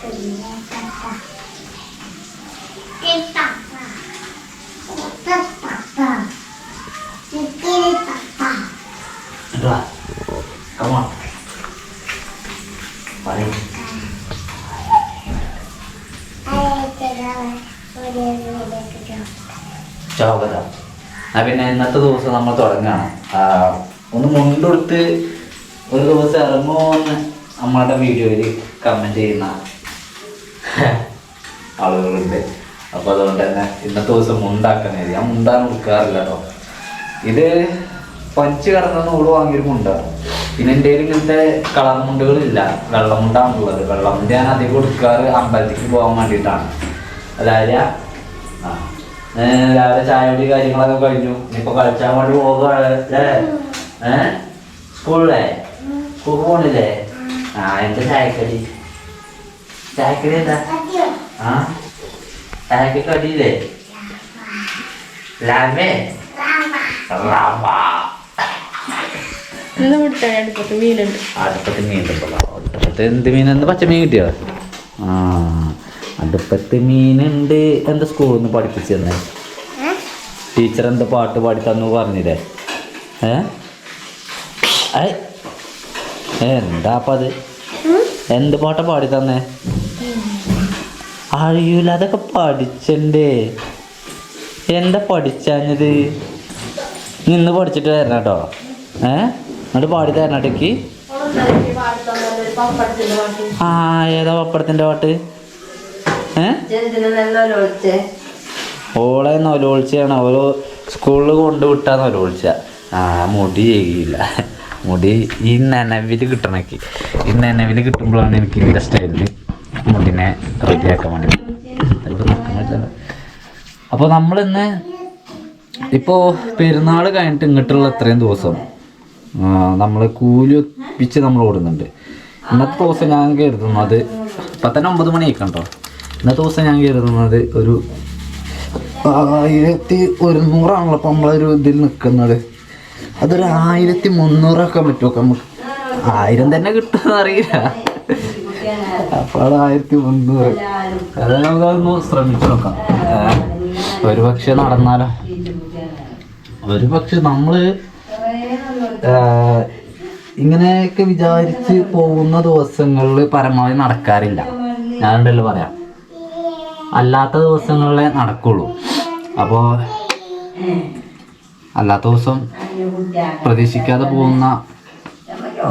Come on. Bye. ചോകത പിന്നെ ഇന്നത്തെ ദിവസം നമ്മൾ തുടങ്ങുകയാണ്. ഒന്ന് മുണ്ടെടുത്ത് ഒരു ദിവസം ഇറങ്ങുമോ എന്ന് നമ്മളുടെ വീഡിയോയിൽ കമൻറ്റ് ചെയ്യുന്ന ആളുകളുണ്ട്. അപ്പോൾ അതുകൊണ്ട് തന്നെ ഇന്നത്തെ ദിവസം മുണ്ടാക്കുന്നത് ഞാൻ മുണ്ടാൻ കൊടുക്കാറില്ല കേട്ടോ. ഇത് പഞ്ച് കടന്ന നൂറ് വാങ്ങിയൊരു മുണ്ടാണ്. പിന്നെ എൻ്റെ കയ്യിൽ ഇങ്ങനത്തെ കളർ മുണ്ടുകളില്ല, വെള്ളമുണ്ടാണുള്ളത്. വെള്ളമുണ്ട് ഞാൻ അധികം കൊടുക്കാറ് അമ്പലത്തേക്ക് പോകാൻ വേണ്ടിയിട്ടാണ്. അതായത് രാവിലെ ചായയുടെ കാര്യങ്ങളൊക്കെ കഴിഞ്ഞു. ഇനിയിപ്പോൾ കളിച്ചാൻ വേണ്ടി പോകുകയല്ലേ? സ്കൂളിലെ സ്കൂൾ പോണില്ലേ? എന്താ ചായക്കടി? ചായക്കടി എന്താ? ചായക്ക് കടിയില്ലേ? ലാമേ അടുപ്പത്ത് മീനുണ്ട്. അടുപ്പത്ത് മീനുണ്ടല്ലോ. അടുപ്പത്ത് എന്ത് മീനെന്ന്? പച്ചമീൻ കിട്ടിയോ? അടുപ്പത്ത് മീനുണ്ട്. എന്താ സ്കൂളിൽ നിന്ന് പഠിപ്പിച്ചു തന്നെ? ടീച്ചർ എന്താ പാട്ട് പാടി തന്നു പറഞ്ഞില്ലേ? എന്താ അപ്പം അത്? എന്ത് പാട്ടാ പാടി തന്നേ? അറിയൂല, അതൊക്കെ പഠിച്ചണ്ടേ. എന്താ പഠിച്ചത്? നിന്ന് പഠിച്ചിട്ട് തരണം കേട്ടോ. എന്നിട്ട് പാടി തരണട്ടേക്ക്. ഏതാ പപ്പടത്തിന്റെ പാട്ട്? ഓളെ നൊലോളിച്ചാണ്. ഓരോ സ്കൂളിൽ കൊണ്ടുവിട്ടാ നൊലോളിച്ച. മുടി ചെയ്യില്ല. മുടി ഈ നനവിൽ കിട്ടണക്ക്. ഈ നനവിൽ കിട്ടുമ്പോഴാണ് എനിക്ക് ഇതിൻ്റെ സ്റ്റൈലിൽ മുടിനെ റെഡിയാക്കാൻ വേണ്ടി. അപ്പോൾ നമ്മളിന്ന് ഇപ്പോൾ പെരുന്നാൾ കഴിഞ്ഞിട്ട് ഇങ്ങോട്ടുള്ള ഇത്രയും ദിവസം നമ്മൾ കൂലി ഒപ്പിച്ച് നമ്മൾ ഓടുന്നുണ്ട്. ഇന്നത്തെ ദിവസം ഞാൻ കരുതുന്നത് ഇപ്പം തന്നെ 9 മണിയൊക്കെ. ഇന്നത്തെ ദിവസം ഞാൻ കരുതുന്നത് ഒരു 1100 അപ്പം നമ്മളൊരു ഇതിൽ നിൽക്കുന്നത്. അതൊരു 1300 പറ്റുമോ നമുക്ക്? 1000 തന്നെ കിട്ടുമെന്ന് അറിയില്ല. അപ്പോൾ അത് 1300. അത് നമുക്കൊന്ന് ശ്രമിച്ചു നോക്കാം. ഒരുപക്ഷെ നടന്നാലോ? ഒരുപക്ഷെ നമ്മൾ ഇങ്ങനെയൊക്കെ വിചാരിച്ച് പോകുന്ന ദിവസങ്ങളിൽ പരമാവധി നടക്കാറില്ല. ഞാനുണ്ടല്ലോ പറയാം, അല്ലാത്ത ദിവസങ്ങളിലേ നടക്കുള്ളൂ. അപ്പോൾ അല്ലാത്ത ദിവസം പ്രതീക്ഷിക്കാതെ പോകുന്ന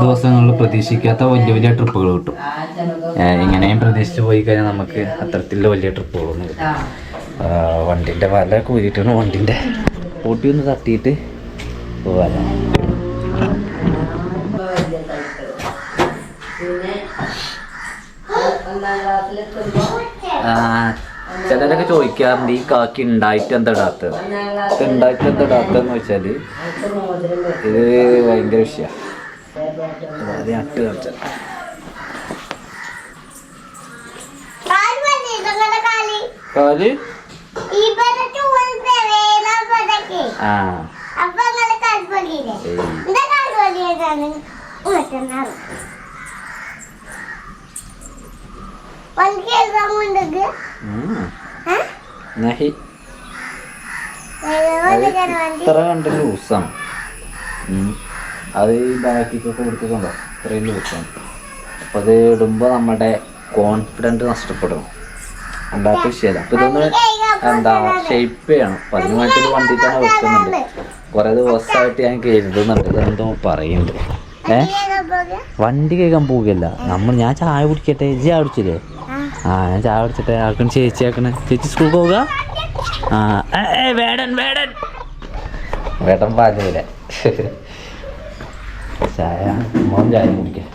ദിവസങ്ങളിൽ പ്രതീക്ഷിക്കാത്ത വലിയ വലിയ ട്രിപ്പുകൾ കിട്ടും. ഇങ്ങനെയും പ്രതീക്ഷിച്ച് പോയി കഴിഞ്ഞാൽ നമുക്ക് അത്തരത്തിലുള്ള വലിയ ട്രിപ്പുകളൊന്നും കിട്ടും. വണ്ടിൻ്റെ വല കൂരിയിട്ടാണ് വണ്ടിൻ്റെ പൊട്ടി ഒന്ന് തട്ടിയിട്ട് പോകാൻ. ചിലരൊക്കെ ചോദിക്കാറുണ്ട് ഈ കാക്കി ഉണ്ടായിട്ട് എന്താ ഇടാത്തത്? ഉണ്ടായിട്ട് എന്താ ഇടാത്തതെന്ന് വെച്ചാൽ ഇത് ഭയങ്കര വിഷയമാണ്. അത് നട്ട് കളിച്ചാൽ കാല് ഇത്ര കണ്ട് ലൂസാണ്. അത് ഈ ബാക്കിക്കൊക്കെ കൊടുക്കുന്നുണ്ടോ? ഇത്രയും ലൂസാണ്. അപ്പം അത് ഇടുമ്പോൾ നമ്മുടെ കോൺഫിഡൻറ്റ് നഷ്ടപ്പെടും. ഉണ്ടാത്ത വിഷയമല്ല. അപ്പം ഇതൊന്ന് എന്താ ഷേപ്പ് ചെയ്യണം. അപ്പം അതിനുമായിട്ടൊരു വണ്ടി തന്നെ വെക്കുന്നുണ്ട്. കുറേ ദിവസമായിട്ട് ഞാൻ കരുതുന്നുണ്ട്. ഇതെന്തോ പറയുന്നുണ്ട്. വണ്ടി കേൾക്കാൻ പോവുകയല്ല ഞാൻ ചായ കുടിക്കട്ടെ. ചായ കുടിച്ചില്ലേ? ഞാൻ ചായ കുടിച്ചിട്ടെ. ആർക്കും ചേച്ചി ആക്കണേ. ചേച്ചി സ്കൂൾ പോവുക. വേടൻ പാലില്ല. ചായ മോൻ ചായ കുടിക്കാം.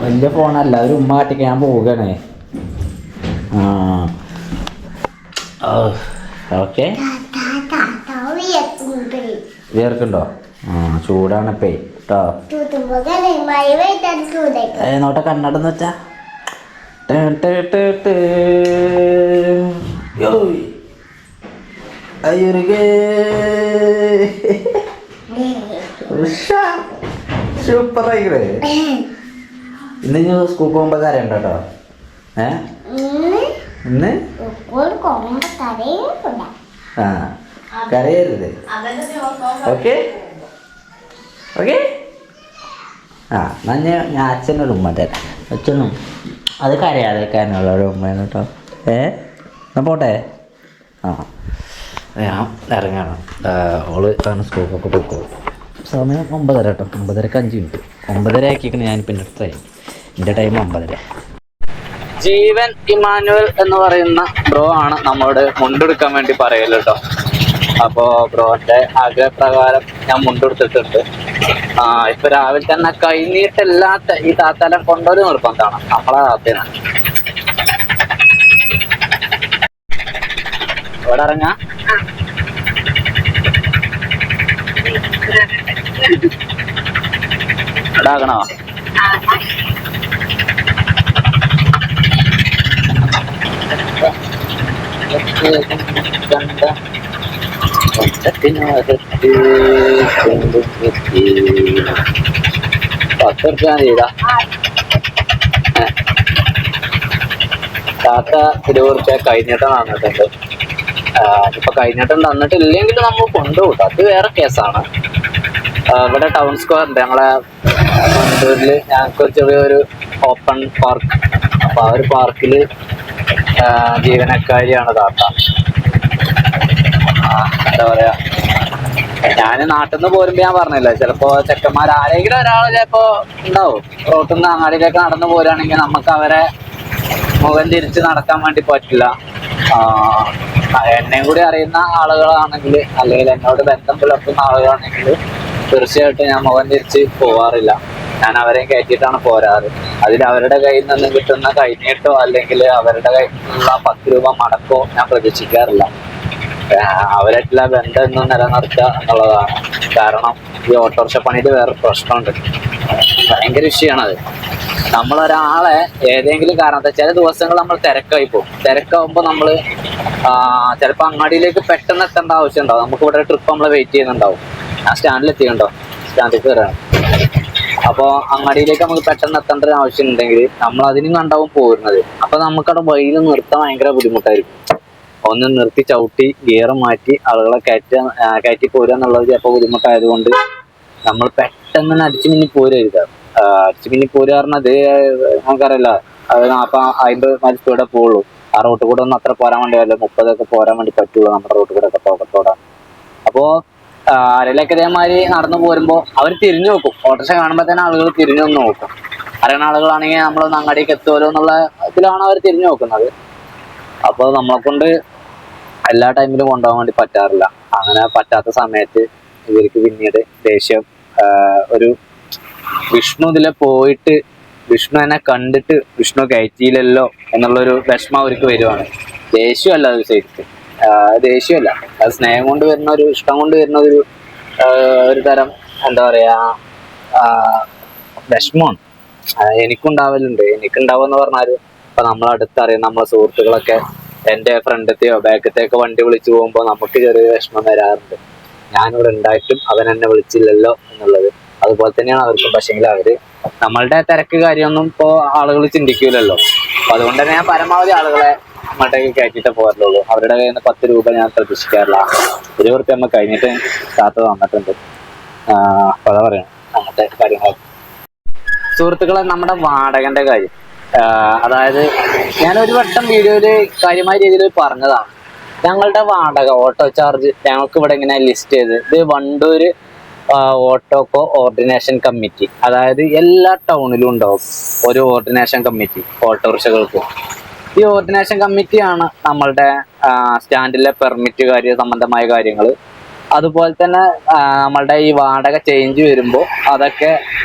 വലിയ ഫോണല്ല, ഒരു ഉമ്മാട്ടിക്ക് ഞാൻ പോവുകയാണേ. ഓക്കെ. വിയർക്കുണ്ടോ? ചൂടാണപ്പേ കേട്ടോ. നോട്ടെ കണ്ണടന്ന് വെച്ചാ സൂപ്പറായിക്കേ. ഇന്ന് ഞാൻ സ്കൂളിൽ പോകുമ്പോൾ കരയണ്ട കേട്ടോ. ഇന്ന് ആ കരയരുത്. Okay okay. ആ എന്നാൽ ഞാൻ അച്ഛനൊരു ഉമ്മ തരാം. അച്ഛനും അത് കരയാതെക്കാനുള്ള ഒരു ഉമ്മയാണ് കേട്ടോ. എന്നാ പോട്ടെ. ആ ഞാൻ ഇറങ്ങണം. ഓള് സ്കൂളിലൊക്കെ പോയിക്കോളും. സമയം 9:30 കേട്ടോ. 9:30ക്ക് 5 മിനിറ്റ്. 9:30 ആക്കിയിരിക്കണം ഞാൻ പിന്നെ അടുത്ത ടൈം. എൻ്റെ ടൈം 9:30. ജീവൻ ഇമാനുവൽ എന്ന് പറയുന്ന ബ്രോ ആണ് നമ്മളോട് മുണ്ടെടുക്കാൻ വേണ്ടി പറയല്ലോ കേട്ടോ. അപ്പോൾ ബ്രോന്റെ ആഗ്രഹപ്രകാരം ഞാൻ മുണ്ടെടുത്തിട്ടുണ്ട്. ഇപ്പൊ രാവിലെ തന്നെ കൈനീട്ടല്ലാത്ത ഈ താത്താലം കൊണ്ടൊരു നിർബന്ധമാണ് നമ്മളെ താത്തേനാണ്. ഇവിടെ ഇറങ്ങാ ഇവിടെ ആകണോ? $10 താത്ത 20 കഴിഞ്ഞിട്ട് തന്നിട്ടുണ്ട്. ഇപ്പൊ കഴിഞ്ഞിട്ടും തന്നിട്ടില്ലെങ്കിൽ നമ്മൾ കൊണ്ടുപോകും. അത് വേറെ കേസാണ്. ഇവിടെ ടൗൺ സ്ക്വയറിന്റെ ഞങ്ങളെ മണ്ടൂരില് ഞങ്ങൾക്ക് ചെറിയൊരു ഓപ്പൺ പാർക്ക്. അപ്പൊ ആ ഒരു പാർക്കില് ജീവനക്കാരിയാണ് താത്ത. എന്താ പറയാ, ഞാൻ നാട്ടിൽ നിന്ന് പോരുമ്പോ ഞാൻ പറഞ്ഞില്ല, ചിലപ്പോ ചെക്കന്മാർ ആരെങ്കിലും ഒരാൾ ചിലപ്പോ ഉണ്ടാവും റോട്ടിൽ നിന്ന് അങ്ങാടിയിലേക്ക് നടന്നു പോരുകയാണെങ്കിൽ നമുക്ക് അവരെ മുഖം തിരിച്ച് നടക്കാൻ വേണ്ടി പറ്റില്ല. എന്നെയും കൂടി അറിയുന്ന ആളുകളാണെങ്കിൽ അല്ലെങ്കിൽ എന്നോട് ബന്ധം പുലർത്തുന്ന ആളുകളാണെങ്കിൽ തീർച്ചയായിട്ടും ഞാൻ മുഖം തിരിച്ച് പോവാറില്ല. ഞാൻ അവരെയും കയറ്റിയിട്ടാണ് പോരാറ്. അതിൽ അവരുടെ കയ്യിൽ നിന്ന് കിട്ടുന്ന കൈനീട്ടോ അല്ലെങ്കിൽ അവരുടെ കയ്യിൽ നിന്നുള്ള 10 രൂപ മടക്കോ ഞാൻ പ്രതീക്ഷിക്കാറില്ല. അവരായിട്ടുള്ള ബന്ധം എന്നും നിലനിർത്തുക എന്നുള്ളതാണ്. കാരണം ഈ ഓട്ടോറിക്ഷ പണിയിൽ വേറെ പ്രശ്നമുണ്ട്, ഭയങ്കര വിഷയമാണത്. നമ്മളൊരാളെ ഏതെങ്കിലും കാരണത്തെ ചില ദിവസങ്ങൾ നമ്മൾ തിരക്കായി പോകും. തിരക്കാവുമ്പോൾ നമ്മൾ ചിലപ്പോൾ അങ്ങാടിയിലേക്ക് പെട്ടെന്ന് എത്തേണ്ട ആവശ്യം ഉണ്ടാവും. നമുക്ക് ഇവിടെ ട്രിപ്പ് നമ്മൾ വെയിറ്റ് ചെയ്യുന്നുണ്ടാവും. ഞാൻ സ്റ്റാൻഡിൽ എത്തിയിട്ടുണ്ടോ, സ്റ്റാൻഡിൽ കയറാണ്. അപ്പോൾ അങ്ങാടിയിലേക്ക് നമുക്ക് പെട്ടെന്ന് എത്തേണ്ട ഒരു ആവശ്യം ഉണ്ടെങ്കിൽ നമ്മൾ അതിനും കണ്ടാവും പോരുന്നത്. അപ്പോൾ നമുക്കവിടെ വഴിയിൽ നിർത്താൻ ഭയങ്കര ബുദ്ധിമുട്ടായിരിക്കും. ഒന്ന് നിർത്തി ചവിട്ടി ഗിയർ മാറ്റി ആളുകളെ കയറ്റി പോരുക എന്നുള്ളത് ചിലപ്പോൾ ബുദ്ധിമുട്ടായതുകൊണ്ട് നമ്മൾ പെട്ടെന്ന് അടിച്ചു മിന്നി പോരരുത്. അടിച്ചു മിന്നി പോരുക പറഞ്ഞത് നമുക്കറിയില്ല, അത് 40-50 മൈൽ സ്പീഡേ പോവുള്ളൂ. ആ റോട്ടിൽ കൂടെ ഒന്നും അത്ര പോരാൻ വേണ്ടി വല്ല 30 പോരാൻ വേണ്ടി പറ്റുള്ളൂ നമ്മുടെ റോട്ടിൽ കൂടെ ഒക്കെ പോകത്തോടാണ്. അപ്പോൾ ആരെങ്കിലൊക്കെ ഇതേമാതിരി നടന്നു പോരുമ്പോൾ അവർ തിരിഞ്ഞു നോക്കും. ഓട്ടോറിക്ഷ കാണുമ്പോൾ തന്നെ ആളുകൾ തിരിഞ്ഞു നോക്കും. അറിയുന്ന ആളുകളാണെങ്കിൽ നമ്മളൊന്ന് അങ്ങാടിക്ക് എത്തുമല്ലോ എന്നുള്ള ഇതിലാണ് അവർ തിരിഞ്ഞു നോക്കുന്നത്. അപ്പോൾ നമ്മളെ കൊണ്ട് എല്ലാ ടൈമിലും കൊണ്ടുപോകാൻ വേണ്ടി പറ്റാറില്ല. അങ്ങനെ പറ്റാത്ത സമയത്ത് ഇവർക്ക് പിന്നീട് ദേഷ്യം, ഒരു വിഷ്ണു ഇതിലെ പോയിട്ട് വിഷ്ണു എന്നെ കണ്ടിട്ട് വിഷ്ണു കയറ്റിയില്ലല്ലോ എന്നുള്ളൊരു വിഷമം അവർക്ക് വരുവാണ്. ദേഷ്യമല്ല അത് ശരിക്കും, ദേഷ്യമല്ല, അത് സ്നേഹം കൊണ്ട് വരുന്ന ഒരു ഇഷ്ടം കൊണ്ട് വരുന്ന ഒരു തരം എന്താ പറയാ വിഷമമാണ്. എനിക്കുണ്ടാവലുണ്ട്. എനിക്കുണ്ടാവുമെന്ന് പറഞ്ഞാൽ ഇപ്പൊ നമ്മളടുത്തറിയാം നമ്മളെ സുഹൃത്തുക്കളൊക്കെ എൻ്റെ ഫ്രണ്ടത്തെയോ ബാക്കത്തെയൊക്കെ വണ്ടി വിളിച്ചു പോകുമ്പോൾ നമുക്ക് ചെറിയ വിഷമം വരാറുണ്ട്. ഞാനിവിടെ ഉണ്ടായിട്ടും അവൻ എന്നെ വിളിച്ചില്ലല്ലോ എന്നുള്ളത്. അതുപോലെ തന്നെയാണ് അവർക്കും. പക്ഷേങ്കിൽ അവര് നമ്മളുടെ തിരക്ക് കാര്യമൊന്നും ഇപ്പോൾ ആളുകൾ ചിന്തിക്കൂലല്ലോ. അപ്പൊ അതുകൊണ്ട് തന്നെ ഞാൻ പരമാവധി ആളുകളെ അങ്ങോട്ടേക്ക് കയറ്റിയിട്ടേ പോരലുള്ളൂ. അവരുടെ കയ്യിൽ നിന്ന് 10 രൂപ ഞാൻ പ്രതീക്ഷിക്കാറില്ല. 20 രൂപ നമ്മൾ കഴിഞ്ഞിട്ട് താത്ത തന്നിട്ടുണ്ട്. അപ്പൊ അതാ പറയണം അങ്ങനത്തെ കാര്യങ്ങൾ. സുഹൃത്തുക്കളെ, നമ്മുടെ വാടകന്റെ കാര്യം, അതായത് ഞാനൊരു വട്ടം വീഡിയോയില് കാര്യമായ രീതിയിൽ പറഞ്ഞതാണ്. ഞങ്ങളുടെ വാടക ഓട്ടോ ചാർജ് ഞങ്ങൾക്ക് ഇവിടെ ഇങ്ങനെ ലിസ്റ്റ് ചെയ്ത്, ഇത് വണ്ടൂര് ഓട്ടോക്കോ ഓർഡിനേഷൻ കമ്മിറ്റി, അതായത് എല്ലാ ടൗണിലും ഉണ്ടാവും ഒരു ഓർഡിനേഷൻ കമ്മിറ്റി ഓട്ടോറിക്ഷകൾക്ക്. ഈ ഓർഡിനേഷൻ കമ്മിറ്റിയാണ് നമ്മളുടെ സ്റ്റാൻഡിലെ പെർമിറ്റ് സംബന്ധമായ കാര്യങ്ങൾ. അതുപോലെ തന്നെ നമ്മളുടെ ഈ വാടക ചേഞ്ച് വരുമ്പോൾ അതൊക്കെ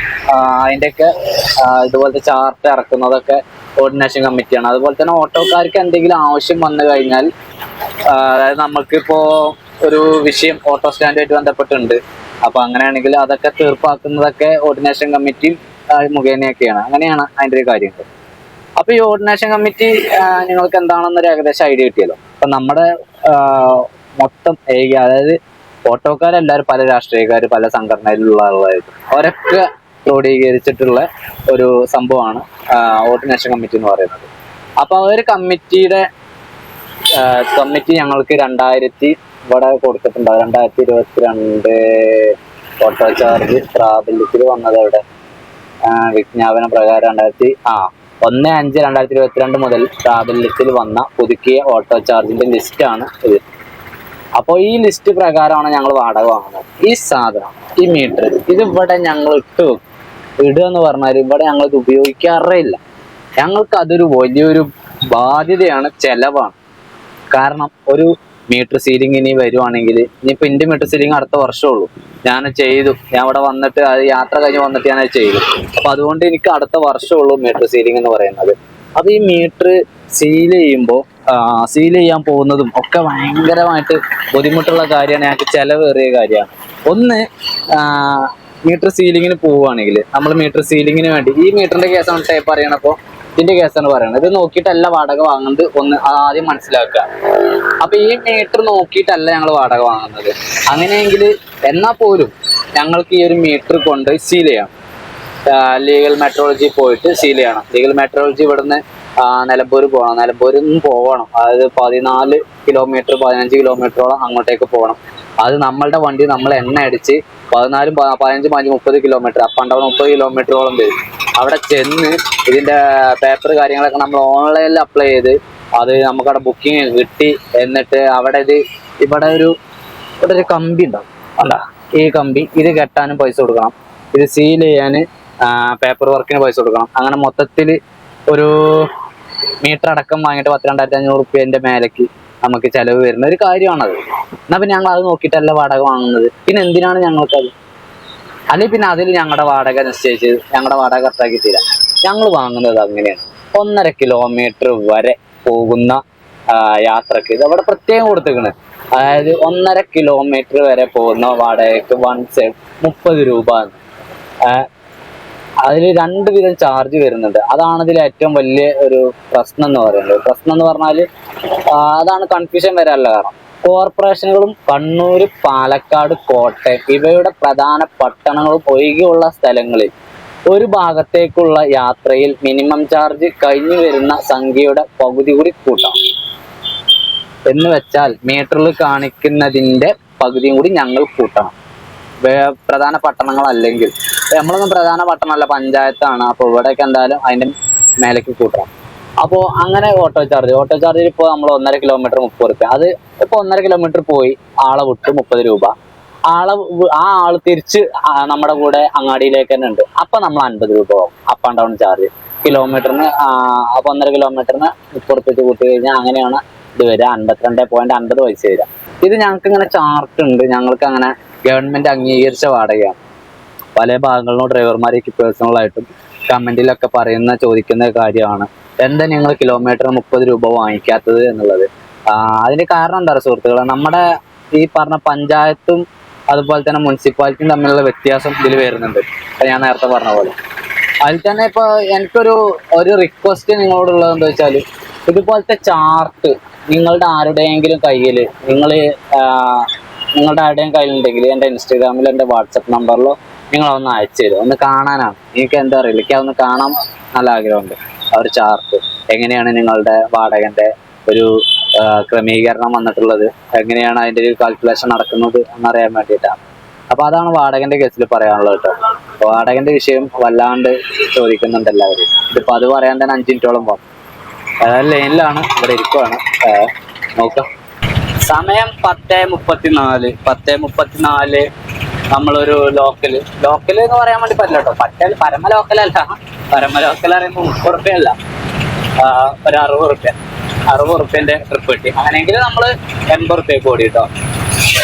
അതിൻ്റെയൊക്കെ ഇതുപോലത്തെ ചാർട്ട് ഇറക്കുന്നതൊക്കെ ഓർഡിനേഷൻ കമ്മിറ്റിയാണ്. അതുപോലെ തന്നെ ഓട്ടോക്കാർക്ക് എന്തെങ്കിലും ആവശ്യം വന്നു കഴിഞ്ഞാൽ, അതായത് നമുക്കിപ്പോൾ ഒരു വിഷയം ഓട്ടോ സ്റ്റാൻഡുമായിട്ട് ബന്ധപ്പെട്ടുണ്ട്, അപ്പോൾ അങ്ങനെയാണെങ്കിൽ അതൊക്കെ തീർപ്പാക്കുന്നതൊക്കെ ഓർഡിനേഷൻ കമ്മിറ്റി മുഖേനയൊക്കെയാണ്. അങ്ങനെയാണ് അതിൻ്റെ ഒരു കാര്യങ്ങൾ. അപ്പോൾ ഈ ഓർഡിനേഷൻ കമ്മിറ്റി നിങ്ങൾക്ക് എന്താണെന്നൊരു ഏകദേശം ഐഡിയ കിട്ടിയല്ലോ. അപ്പം നമ്മുടെ മൊത്തം അതായത് ഓട്ടോക്കാരെല്ലാവരും പല രാഷ്ട്രീയക്കാർ, പല സംഘടനയിലുള്ള ആളുകളായിരിക്കും. അവരൊക്കെ ക്രോഡീകരിച്ചിട്ടുള്ള ഒരു സംഭവമാണ് ഓർഡിനേഷൻ കമ്മിറ്റി എന്ന് പറയുന്നത്. അപ്പൊ ആ ഒരു കമ്മിറ്റി ഞങ്ങൾക്ക് ഇവിടെ കൊടുത്തിട്ടുണ്ട്. 2022 ഓട്ടോ ചാർജ് പ്രാബല്യത്തിൽ വന്നത് അവിടെ വിജ്ഞാപന പ്രകാരം 1/5/2022 മുതൽ പ്രാബല്യത്തിൽ വന്ന പുതുക്കിയ ഓട്ടോ ചാർജിന്റെ ലിസ്റ്റാണ് ഇത്. അപ്പോൾ ഈ ലിസ്റ്റ് പ്രകാരമാണ് ഞങ്ങൾ വാടക വാങ്ങുന്നത്. ഈ സാധനം, ഈ മീറ്റർ, ഇത് ഇവിടെ ഞങ്ങൾ ഇടുക എന്ന് പറഞ്ഞാൽ ഇവിടെ ഞങ്ങൾക്ക് ഉപയോഗിക്കാറേ ഇല്ല. ഞങ്ങൾക്ക് അതൊരു വലിയൊരു ബാധ്യതയാണ്, ചെലവാണ്. കാരണം ഒരു മീറ്റർ സീലിംഗ് ഇനി വരുവാണെങ്കിൽ, ഇനിയിപ്പോൾ എൻ്റെ മീറ്റർ സീലിംഗ് അടുത്ത വർഷമുള്ളൂ. ഞാൻ ഇവിടെ വന്നിട്ട് അത് യാത്ര കഴിഞ്ഞ് വന്നിട്ട് ഞാനത് ചെയ്തു. അപ്പം അതുകൊണ്ട് എനിക്ക് അടുത്ത വർഷമുള്ളൂ മീറ്റർ സീലിംഗ് എന്ന് പറയുന്നത്. അപ്പോൾ ഈ മീറ്റർ സീൽ ചെയ്യാൻ പോകുന്നതും ഒക്കെ ഭയങ്കരമായിട്ട് ബുദ്ധിമുട്ടുള്ള കാര്യമാണ്, ഞങ്ങൾക്ക് ചിലവേറിയ കാര്യമാണ്. ഒന്ന്, മീറ്റർ സീലിങ്ങിന് പോവുകയാണെങ്കിൽ നമ്മൾ മീറ്റർ സീലിങ്ങിന് വേണ്ടി ഈ മീറ്ററിന്റെ കേസാണ് ടൈപ്പ് അറിയണപ്പോൾ ഇതിന്റെ കേസാണ് പറയുന്നത്. ഇത് നോക്കിയിട്ടല്ല വാടക വാങ്ങുന്നത്, ഒന്ന് ആദ്യം മനസ്സിലാക്കുക. അപ്പൊ ഈ മീറ്റർ നോക്കിയിട്ടല്ല ഞങ്ങൾ വാടക വാങ്ങുന്നത്. അങ്ങനെയെങ്കിൽ എന്നാൽ പോലും ഞങ്ങൾക്ക് ഈ ഒരു മീറ്റർ കൊണ്ട് സീൽ ചെയ്യണം. ലീഗൽ മെട്രോളജി പോയിട്ട് സീൽ ചെയ്യണം. ലീഗൽ മെട്രോളജി ഇവിടുന്ന് നിലമ്പൂർ പോകണം. നിലമ്പൂരിൽ നിന്ന് പോകണം. അതായത് 14 കിലോമീറ്റർ 15 കിലോമീറ്ററോളം അങ്ങോട്ടേക്ക് പോകണം. അത് നമ്മളുടെ വണ്ടി നമ്മൾ എണ്ണ അടിച്ച് 14, 15, 30 കിലോമീറ്റർ അപ്പ് ആൻഡ് ഡൗൺ 30 കിലോമീറ്ററോളം വരും. അവിടെ ചെന്ന് ഇതിന്റെ പേപ്പർ കാര്യങ്ങളൊക്കെ നമ്മൾ ഓൺലൈനിൽ അപ്ലൈ ചെയ്ത് അത് നമുക്കവിടെ ബുക്കിങ് കിട്ടി. എന്നിട്ട് ഇവിടെ ഒരു കമ്പി ഉണ്ടാവും. അല്ല, ഈ കമ്പി ഇത് കെട്ടാനും പൈസ കൊടുക്കണം, ഇത് സീൽ ചെയ്യാൻ പേപ്പർ വർക്കിന് പൈസ കൊടുക്കണം. അങ്ങനെ മൊത്തത്തിൽ ഒരു മീറ്റർ അടക്കം വാങ്ങിയിട്ട് 12,500 റുപ്യേന്റെ മേലേക്ക് നമുക്ക് ചെലവ് വരുന്ന ഒരു കാര്യമാണത്. എന്നാ പിന്നെ ഞങ്ങൾ അത് നോക്കിയിട്ടല്ല വാടക വാങ്ങുന്നത്. പിന്നെ എന്തിനാണ് ഞങ്ങൾക്കത്? അല്ലെങ്കിൽ പിന്നെ അതിൽ ഞങ്ങളുടെ വാടക നിശ്ചയിച്ച് ഞങ്ങളുടെ വാടക കറക്റ്റാക്കി തരാം. ഞങ്ങൾ വാങ്ങുന്നത് അങ്ങനെയാണ്. 1.5 കിലോമീറ്റർ വരെ പോകുന്ന യാത്രക്ക് ഇത് അവിടെ പ്രത്യേകം കൊടുത്തേക്കണ്. അതായത് 1.5 കിലോമീറ്റർ വരെ പോകുന്ന വാടകയ്ക്ക് 1 സൈഡ് 30 രൂപ. അതിൽ 2 വിധം ചാർജ് വരുന്നുണ്ട്. അതാണ് ഇതിൽ ഏറ്റവും വലിയ ഒരു പ്രശ്നം എന്ന് പറയുന്നത്. പ്രശ്നം എന്ന് പറഞ്ഞാൽ അതാണ് കൺഫ്യൂഷൻ വരാനുള്ള കാരണം. കോർപ്പറേഷനുകളും കണ്ണൂർ, പാലക്കാട്, കോട്ടയം ഇവയുടെ പ്രധാന പട്ടണങ്ങളും ഒഴികെയുള്ള സ്ഥലങ്ങളിൽ ഒരു ഭാഗത്തേക്കുള്ള യാത്രയിൽ മിനിമം ചാർജ് കഴിഞ്ഞു വരുന്ന സംഖ്യയുടെ പകുതി കൂടി കൂട്ടാം. എന്ന് വെച്ചാൽ മീറ്ററിൽ കാണിക്കുന്നതിന്റെ പകുതിയും കൂടി ഞങ്ങൾ കൂട്ടണം. പ്രധാന പട്ടണങ്ങളല്ലെങ്കിൽ, നമ്മളൊന്നും പ്രധാന പട്ടണമല്ല, പഞ്ചായത്താണ്. അപ്പോൾ ഇവിടെയൊക്കെ എന്തായാലും അതിന്റെ മേലേക്ക് കൂട്ടണം. അപ്പോൾ അങ്ങനെ ഓട്ടോ ചാർജിൽ ഇപ്പോൾ നമ്മൾ 1.5 കിലോമീറ്റർ 30 റുപ്യ. അത് ഇപ്പോൾ 1.5 കിലോമീറ്റർ പോയി ആളെ വിട്ട് 30 രൂപ. ആ ആള് തിരിച്ച് നമ്മുടെ കൂടെ അങ്ങാടിയിലേക്ക് തന്നെ ഉണ്ട്. അപ്പൊ നമ്മൾ 50 രൂപ ആവും അപ്പ് ആൻഡ് ഡൗൺ ചാർജ് കിലോമീറ്ററിന്. അപ്പൊ 1.5 കിലോമീറ്ററിന് 30 റുപ്യ കൂട്ടി കഴിഞ്ഞാൽ അങ്ങനെയാണ് ഇത് വരിക. 52.50 പൈസ വരിക. ഇത് ഞങ്ങൾക്ക് ഇങ്ങനെ ചാർട്ട് ഉണ്ട്. ഞങ്ങൾക്ക് അങ്ങനെ ഗവൺമെന്റ് അംഗീകരിച്ച വാടകയാണ്. പല ഭാഗങ്ങളിലും ഡ്രൈവർമാരേക്ക് പേഴ്സണലായിട്ടും കമന്റിലൊക്കെ ചോദിക്കുന്ന കാര്യമാണ്, എന്താ നിങ്ങൾ കിലോമീറ്റർ 30 രൂപ വാങ്ങിക്കാത്തത് എന്നുള്ളത്. അതിന്റെ കാരണം എന്താ പറയുക സുഹൃത്തുക്കളെ, നമ്മുടെ ഈ പറഞ്ഞ പഞ്ചായത്തും അതുപോലെ തന്നെ മുനിസിപ്പാലിറ്റിയും തമ്മിലുള്ള വ്യത്യാസം ഇതിൽ വരുന്നുണ്ട്. ഞാൻ നേരത്തെ പറഞ്ഞ പോലെ അതിൽ തന്നെ ഇപ്പൊ എനിക്കൊരു റിക്വസ്റ്റ് നിങ്ങളോടുള്ളത് എന്താ വെച്ചാൽ, ഇതുപോലത്തെ ചാർട്ട് നിങ്ങളുടെ ആരുടെയെങ്കിലും കയ്യിൽ നിങ്ങളുടെ ആരുടെയും കയ്യിലുണ്ടെങ്കിൽ എൻ്റെ ഇൻസ്റ്റാഗ്രാമിൽ എൻ്റെ വാട്സപ്പ് നമ്പറിലോ നിങ്ങളൊന്ന് അയച്ചു തരും. ഒന്ന് കാണാനാണ്. എനിക്ക് എന്താ അറിയില്ല, എനിക്ക് അതൊന്ന് കാണാൻ നല്ല ആഗ്രഹമുണ്ട്. ആ ഒരു ചാർട്ട് എങ്ങനെയാണ് നിങ്ങളുടെ വാടകന്റെ ഒരു ക്രമീകരണം വന്നിട്ടുള്ളത്, എങ്ങനെയാണ് അതിൻ്റെ ഒരു കാൽക്കുലേഷൻ നടക്കുന്നത് എന്നറിയാൻ വേണ്ടിയിട്ടാണ്. അപ്പൊ അതാണ് വാടകന്റെ കേസിൽ പറയാനുള്ളത് കേട്ടോ. വാടകന്റെ വിഷയം വല്ലാണ്ട് ചോദിക്കുന്നുണ്ട് എല്ലാവരും. ഇതിപ്പോ അത് പറയാൻ തന്നെ 5 മിനിറ്റോളം പോകും. അതായത് ലൈനിലാണ്, ഇവിടെ ഇരിക്കുവാണ്. നോക്കാം. സമയം 10:34. നമ്മളൊരു ലോക്കൽ എന്ന് പറയാൻ വേണ്ടി പറ്റില്ല കേട്ടോ. പരമ ലോക്കലല്ല. പരമ ലോക്കൽ അറിയുമ്പോൾ 30 റുപ്യല്ല, ഒരു 60 റുപ്യ. 60 റുപ്യന്റെ ട്രിപ്പ് കിട്ടി. അങ്ങനെയെങ്കിൽ നമ്മൾ 80 റുപ്യക്ക് ഓടി കേട്ടോ.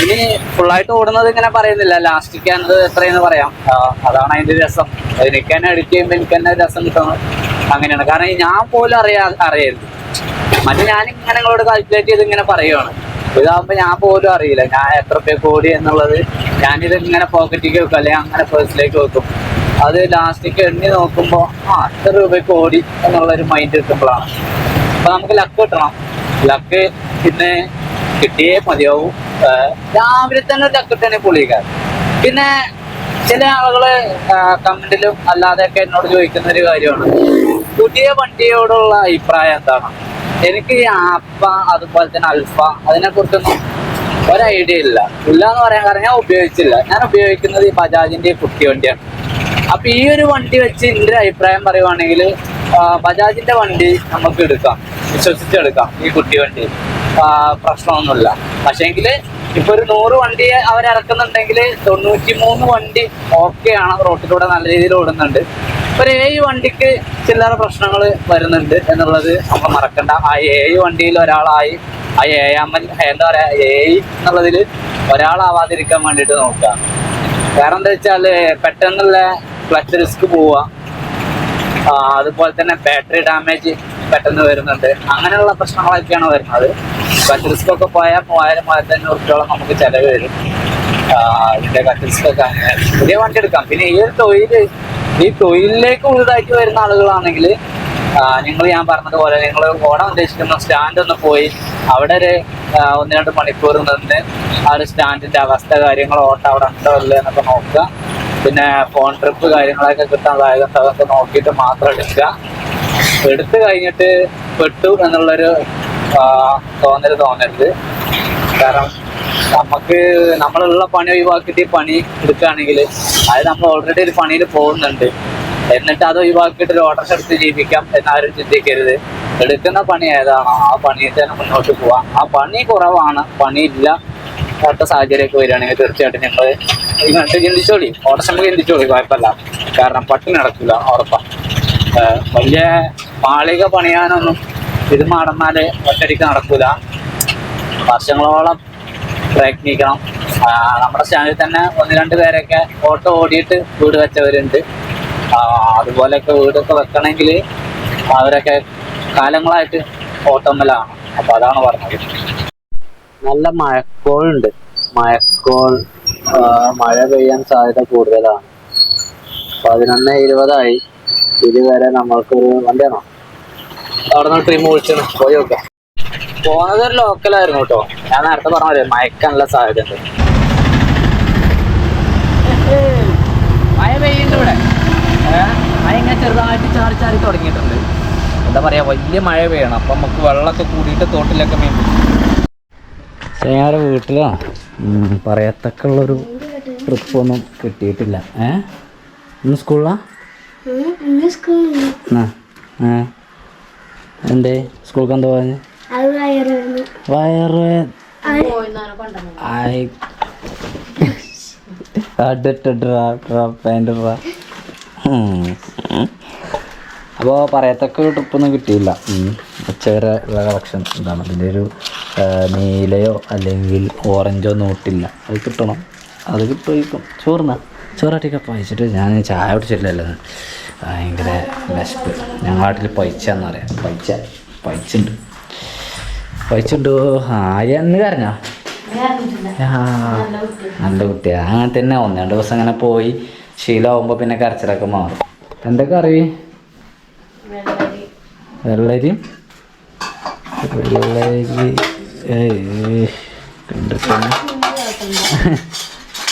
ഇനി ഫുള്ളായിട്ട് ഓടുന്നത് ഇങ്ങനെ പറയുന്നില്ല, ലാസ്റ്റിക്ക് അത് എത്രയെന്ന് പറയാം. അതാണ് അതിന്റെ രസം. എനിക്ക് തന്നെ എഡിറ്റ് ചെയ്യുമ്പോൾ എനിക്ക് തന്നെ രസം കിട്ടുന്നത് അങ്ങനെയാണ്. കാരണം ഞാൻ പോലും അറിയരുത്. മറ്റേ ഞാനിങ്ങനെ നിങ്ങളോട് കാൽക്കുലേറ്റ് ചെയ്ത് ഇങ്ങനെ പറയുവാണ്. ഇതാകുമ്പോ ഞാൻ പോലും അറിയില്ല ഞാൻ എത്ര റുപ്യക്ക് ഓടി എന്നുള്ളത്. ഞാനിത് ഇങ്ങനെ പോക്കറ്റിലേക്ക് വെക്കും, അല്ലെങ്കിൽ അങ്ങനെ പേഴ്സിലേക്ക് വെക്കും. അത് ലാസ്റ്റിക്ക് എണ്ണി നോക്കുമ്പോ എത്ര രൂപയ്ക്ക് ഓടി എന്നുള്ളൊരു മൈൻഡ് കിട്ടുമ്പോഴാണ്. അപ്പൊ നമുക്ക് ലക്ക് കിട്ടണം. ലക്ക് പിന്നെ കിട്ടിയേ മതിയാവും. രാവിലെ തന്നെ ഒരു ലക്ക് കിട്ടണേ പൊളിക്കാറ്. പിന്നെ ചില ആളുകള് കമന്റിലും അല്ലാതെയൊക്കെ എന്നോട് ചോദിക്കുന്ന ഒരു കാര്യമാണ്, പുതിയ വണ്ടിയോടുള്ള അഭിപ്രായം എന്താണ്? എനിക്ക് ഈ ആപ്പ അതുപോലെ തന്നെ അൽഫ അതിനെ കുറിച്ചൊന്നും ഒരു ഐഡിയ ഇല്ല എന്ന് പറയാൻ കാരണം ഞാൻ ഉപയോഗിച്ചില്ല. ഞാൻ ഉപയോഗിക്കുന്നത് ഈ ബജാജിന്റെ കുട്ടി വണ്ടിയാണ്. അപ്പൊ ഈ ഒരു വണ്ടി വെച്ച് എൻ്റെ ഒരു അഭിപ്രായം പറയുവാണെങ്കിൽ ബജാജിന്റെ വണ്ടി നമുക്ക് എടുക്കാം, വിശ്വസിച്ചെടുക്കാം. ഈ കുട്ടി വണ്ടി പ്രശ്നമൊന്നുമില്ല. പക്ഷേങ്കിൽ ഇപ്പൊ ഒരു 100 വണ്ടി അവരിറക്കുന്നുണ്ടെങ്കിൽ 93 വണ്ടി ഓക്കെയാണ്, റോട്ടിലൂടെ നല്ല രീതിയിൽ ഓടുന്നുണ്ട്. ഒരു 7 വണ്ടിക്ക് ചില്ലറ പ്രശ്നങ്ങൾ വരുന്നുണ്ട് എന്നുള്ളത് നമ്മൾ മറക്കണ്ട. ആ 7 വണ്ടിയിൽ ഒരാളായി ആ 7 എന്താ പറയാ 7 എന്നുള്ളതിൽ ഒരാളാവാതിരിക്കാൻ വേണ്ടിയിട്ട് നോക്കുക. കാരണം എന്താ വെച്ചാൽ പെട്ടെന്നുള്ള ക്ലച്ച് റിസ്ക് പോവുക, അതുപോലെ തന്നെ ബാറ്ററി ഡാമേജ് പെട്ടെന്ന് വരുന്നുണ്ട്. അങ്ങനെയുള്ള പ്രശ്നങ്ങളൊക്കെയാണ് വരുന്നത്. ക്ലച്ച് റിസ്ക് ഒക്കെ പോയാൽ 3000-1500 നമുക്ക് ചിലവ് വരും. ഇതിന്റെ ക്ലച്ച് റിസ്ക് ഒക്കെ അങ്ങനെ പുതിയ വണ്ടി എടുക്കാം. പിന്നെ ഈ തൊഴിലിലേക്ക് പുതുതായിട്ട് വരുന്ന ആളുകളാണെങ്കിൽ ഞാൻ പറഞ്ഞതുപോലെ നിങ്ങൾ ഓടാൻ ഉദ്ദേശിക്കുന്ന സ്റ്റാൻഡ് ഒന്ന് പോയി അവിടെ ഒരു 1-2 മണിക്കൂർ നിന്ന് ആ ഒരു സ്റ്റാൻഡിന്റെ അവസ്ഥ കാര്യങ്ങൾ ഓട്ടം അവിടെ ഉണ്ടോ ഇല്ലേ എന്നൊക്കെ നോക്കുക. പിന്നെ ഫോൺ ട്രിപ്പ് കാര്യങ്ങളൊക്കെ കിട്ടാൻ അതൊക്കെ നോക്കിയിട്ട് മാത്രം എടുത്ത് കഴിഞ്ഞിട്ട് പെട്ടു എന്നുള്ളൊരു തോന്നരുത്. കാരണം നമ്മളുള്ള പണി ഒഴിവാക്കിയിട്ട് ഈ പണി എടുക്കുകയാണെങ്കിൽ അത് നമ്മൾ ഓൾറെഡി ഒരു പണിയിൽ പോകുന്നുണ്ട്, എന്നിട്ട് അത് ഒഴിവാക്കിയിട്ട് ഒരു ഓട്ടോറിക്ഷ എടുത്ത് ജീവിക്കാം എന്നാരും ചിന്തിക്കരുത്. എടുക്കുന്ന പണി ഏതാണോ ആ പണിയിൽ തന്നെ മുന്നോട്ട് പോവാം. ആ പണി കുറവാണ്, പണിയില്ല ഓട്ട സാഹചര്യമൊക്കെ വരികയാണെങ്കിൽ തീർച്ചയായിട്ടും നിങ്ങൾ ഇങ്ങോട്ട് ചിന്തിച്ചോളി, ഓട്ടോറിക്ഷ ചിന്തിച്ചോളി, കുഴപ്പമില്ല. കാരണം പട്ടിണി നടക്കില്ല ഉറപ്പാണ്. വലിയ മാളിക പണിയാനൊന്നും ഇത് നടന്നാൽ ഒറ്റയടിക്ക് നടക്കൂല. വർഷങ്ങളോളം പ്രയത്നിക്കണം. നമ്മുടെ സ്റ്റാൻഡിൽ തന്നെ 1-2 പേരൊക്കെ ഓട്ടോ ഓടിയിട്ട് വീട് വെച്ചവരുണ്ട്. അതുപോലെയൊക്കെ വീടൊക്കെ വെക്കണമെങ്കിൽ അവരൊക്കെ കാലങ്ങളായിട്ട് ഓട്ടോമലാണ്. അപ്പൊ അതാണ് പറഞ്ഞത്. നല്ല മഴക്കോളുണ്ട്. മഴ പെയ്യാൻ സാധ്യത കൂടുതലാണ്. 11:20 ഇതുവരെ നമ്മൾക്കൊരു വണ്ടിയാണോ അവിടെ നിന്ന് ട്രിം വിളിച്ചാണ് പോയി നോക്കാം. പോകുന്നത് ഒരു ലോക്കലായിരുന്നു കേട്ടോ. ഞാൻ നേരത്തെ പറഞ്ഞ മയക്കാനുള്ള സാധ്യത ഉണ്ട്. മഴ പെയ്യുന്നുണ്ട് ഇവിടെ. മഴ ഇങ്ങനെ ചെറുതായിട്ട് ചാറി തുടങ്ങിയിട്ടുണ്ട്. എന്താ പറയാ, വലിയ മഴ പെയ്യണം. അപ്പം നമുക്ക് വെള്ളമൊക്കെ കൂടിയിട്ട് തോട്ടിലൊക്കെ മീൻ ഞാൻ വീട്ടിലാണ്. പറയത്തക്കുള്ളൊരു ട്രിപ്പൊന്നും കിട്ടിയിട്ടില്ല. ഇന്ന് സ്കൂളിലാ? എന്തേ സ്കൂൾക്ക് എന്താ പറഞ്ഞ്? വയറ് അപ്പോൾ പറയത്തക്ക ഒരു ട്രിപ്പൊന്നും കിട്ടിയില്ല. ഉച്ചവരെ ഉള്ള കളക്ഷൻ എന്താണ് അതിൻ്റെ ഒരു നീലയോ അല്ലെങ്കിൽ ഓറഞ്ചോ നോട്ടില്ല. അത് കിട്ടണം. അത് കിട്ടുമായിരിക്കും. ചോറാട്ടിക്കപ്പം അയച്ചിട്ട് ഞാൻ ചായ കുടിച്ചിട്ടില്ലല്ലോ. ഭയങ്കര വിശപ്പ്. ഞങ്ങളുടെ നാട്ടിൽ പൈച്ചയെന്ന് പറയാം. പൈച്ചുണ്ട്. എന്ന് കരഞ്ഞോ? നല്ല കുട്ടിയാ. അങ്ങനെ തന്നെ 1-2 ദിവസം അങ്ങനെ പോയി ശീലമാകുമ്പോൾ പിന്നെ കരച്ചിലൊക്കെ മാറും. എന്തൊക്കെ അറിയും? വെള്ളരി